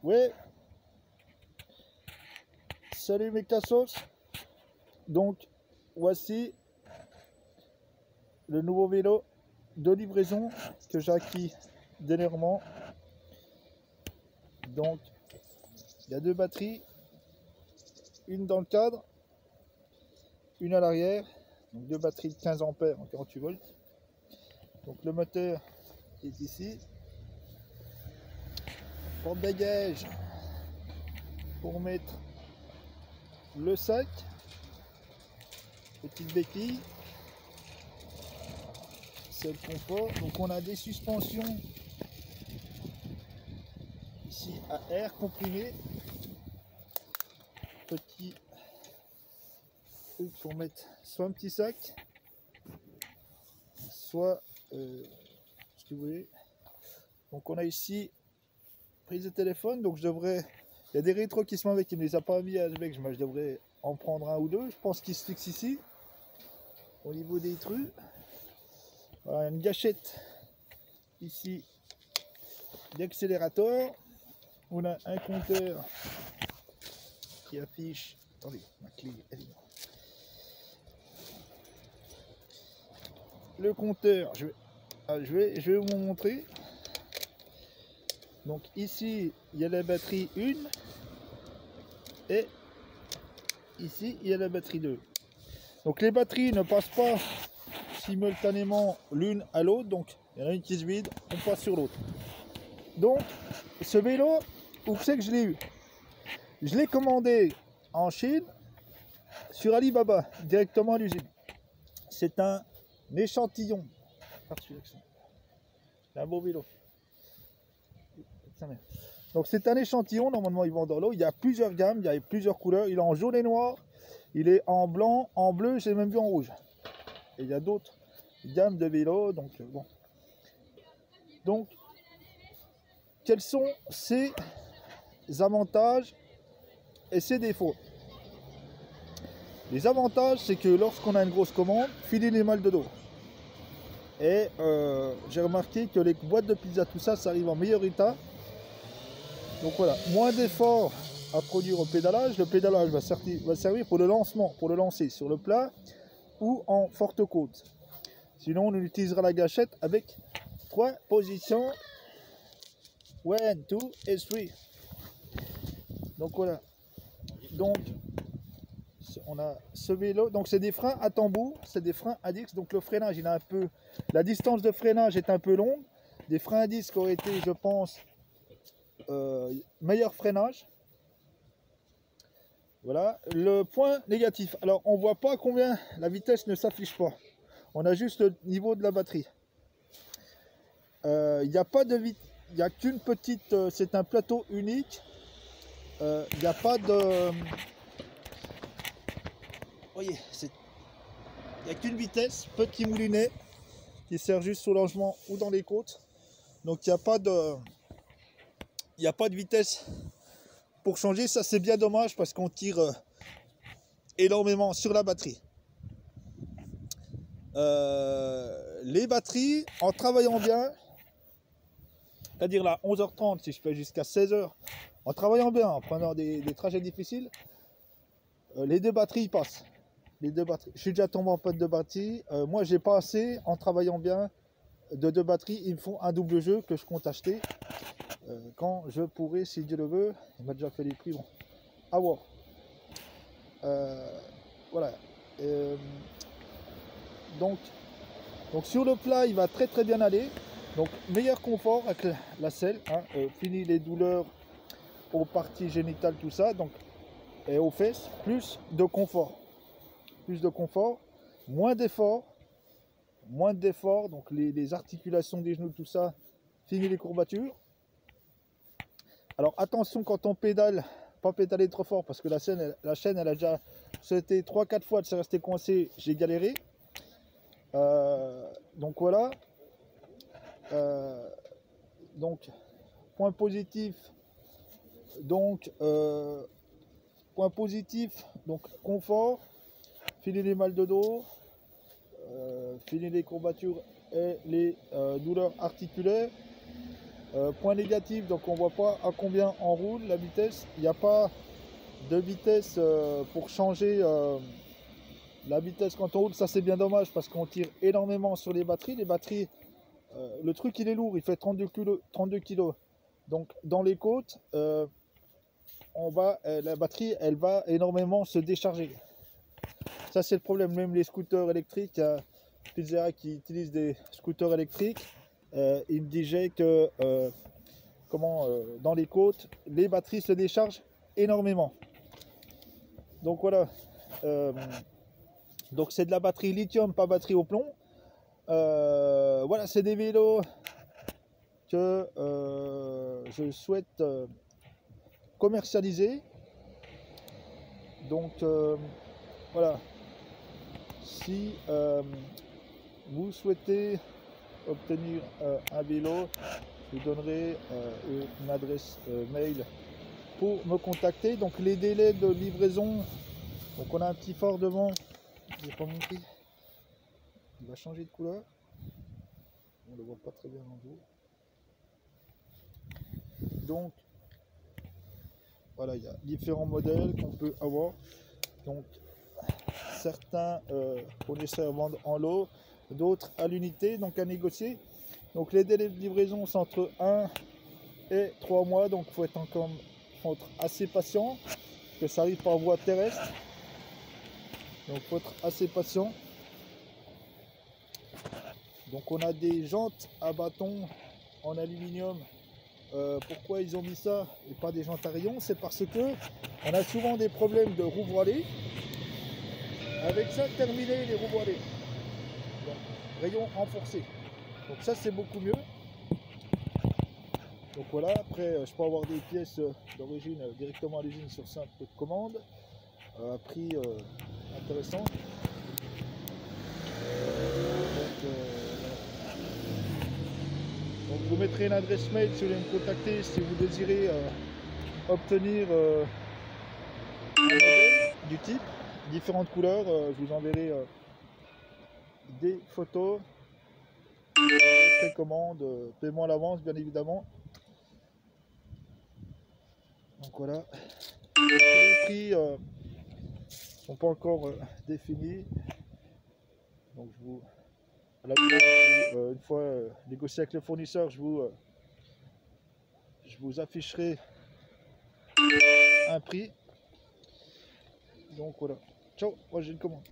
Ouais, salut mes cassos. Donc, voici le nouveau vélo de livraison que j'ai acquis dernièrement. Donc, il y a deux batteries, une dans le cadre, une à l'arrière. Donc, deux batteries de 15 ampères en 48 volts. Donc, le moteur est ici. Porte-bagages pour mettre le sac, petite béquille, c'est le confort. Donc on a des suspensions ici à air comprimé, petit truc pour mettre soit un petit sac, soit ce que vous voulez. Donc on a ici prise de téléphone, donc je devrais, il y a des rétros qui sont avec, il ne les a pas mis avec, je devrais en prendre un ou deux. Je pense qu'il se fixe ici au niveau des trous. Voilà, une gâchette ici d'accélérateur. On a un compteur qui affiche. Attendez, ma clé, elle est là. Le compteur, je vais vous montrer. Donc ici, il y a la batterie 1 et ici, il y a la batterie 2. Donc les batteries ne passent pas simultanément l'une à l'autre. Donc il y en a une qui se vide, on passe sur l'autre. Donc ce vélo, où c'est que je l'ai eu? Je l'ai commandé en Chine sur Alibaba, directement à l'usine. C'est un échantillon. C'est un beau vélo. Donc c'est un échantillon, normalement ils vendent dans l'eau. Il y a plusieurs gammes, il y a plusieurs couleurs. Il est en jaune et noir, il est en blanc, en bleu, j'ai même vu en rouge. Et il y a d'autres gammes de vélos. Donc bon. Donc quels sont ses avantages et ses défauts? Les avantages, c'est que lorsqu'on a une grosse commande, fini les mal de dos. Et j'ai remarqué que les boîtes de pizza, tout ça, ça arrive en meilleur état. Donc voilà, moins d'efforts à produire au pédalage. Le pédalage va servir pour le lancement, pour le lancer sur le plat ou en forte côte. Sinon, on utilisera la gâchette avec 3 positions. 1, 2 et 3. Donc voilà. Donc, on a ce vélo. Donc c'est des freins à tambour, c'est des freins à disque. Donc le freinage, il a un peu... La distance de freinage est un peu longue. Des freins à disque auraient été, je pense, meilleur freinage. Voilà. Le point négatif. Alors on voit pas combien la vitesse ne s'affiche pas. On a juste le niveau de la batterie. Il n'y a pas de vitesse. Il n'y a qu'une petite. C'est un plateau unique. Il n'y a pas de. Voyez, il n'y a qu'une vitesse, petit moulinet qui sert juste au logement ou dans les côtes. Donc il n'y a pas de. Il n'y a pas de vitesse pour changer. Ça c'est bien dommage parce qu'on tire énormément sur la batterie. Les batteries, en travaillant bien, c'est-à-dire là 11h30, si je fais jusqu'à 16h, en travaillant bien, en prenant des trajets difficiles, les deux batteries passent. Les deux batteries. Je suis déjà tombé en panne de batterie. Moi, j'ai pas assez, en travaillant bien, de deux batteries. Il me faut un double jeu que je compte acheter quand je pourrai, si Dieu le veut. Il m'a déjà fait les prix. Bon, à voir. Voilà. Donc sur le plat, il va très très bien aller. Donc meilleur confort avec la selle. Hein, fini les douleurs aux parties génitales, tout ça. Donc et aux fesses, plus de confort. Plus de confort, moins d'efforts. Moins d'efforts, donc les articulations des genoux, tout ça, fini les courbatures. Alors attention quand on pédale, pas pédaler trop fort parce que la chaîne elle a déjà sauté 3-4 fois, elle s'est restée coincée, j'ai galéré. Donc voilà. Donc point positif, donc confort, fini les mal de dos, fini les courbatures et les douleurs articulaires. Point négatif, donc on voit pas à combien on roule, la vitesse. Il n'y a pas de vitesse pour changer la vitesse quand on roule. Ça c'est bien dommage parce qu'on tire énormément sur les batteries. Les batteries, le truc il est lourd, il fait 32 kg. Donc dans les côtes, la batterie elle va énormément se décharger. Ça c'est le problème. Même les scooters électriques, Pizzeria qui utilise des scooters électriques, il me disait que dans les côtes, les batteries se déchargent énormément. Donc voilà. Donc c'est de la batterie lithium, pas batterie au plomb. Voilà, c'est des vélos que je souhaite commercialiser. Donc voilà. Si vous souhaitez obtenir un vélo, je vous donnerai une adresse mail pour me contacter. Donc les délais de livraison, donc on a un petit phare devant, je vais pas montrer, il va changer de couleur, on le voit pas très bien en haut. Donc voilà, il y a différents modèles qu'on peut avoir. Donc certains fournisseurs vendent en lot, d'autres à l'unité, donc à négocier. Donc les délais de livraison sont entre 1 et 3 mois, donc il faut être assez patient, que ça arrive par voie terrestre. Donc il faut être assez patient. Donc on a des jantes à bâton en aluminium. Pourquoi ils ont mis ça et pas des jantes à rayons? C'est parce que on a souvent des problèmes de roues voilées. Avec ça, terminé les roues voilées. Donc rayon renforcé. Donc ça c'est beaucoup mieux. Donc voilà, après je peux avoir des pièces d'origine directement à l'usine sur simple commande. À prix intéressant. Donc je vous mettrai une adresse mail si vous voulez me contacter, si vous désirez obtenir un modèle du type, différentes couleurs. Je vous enverrai des photos, des précommandes, paiement à l'avance bien évidemment. Donc voilà, les prix sont pas encore définis. Donc une fois négocié avec le fournisseur, je vous afficherai un prix. Donc voilà. Ciao, moi j'ai une commande.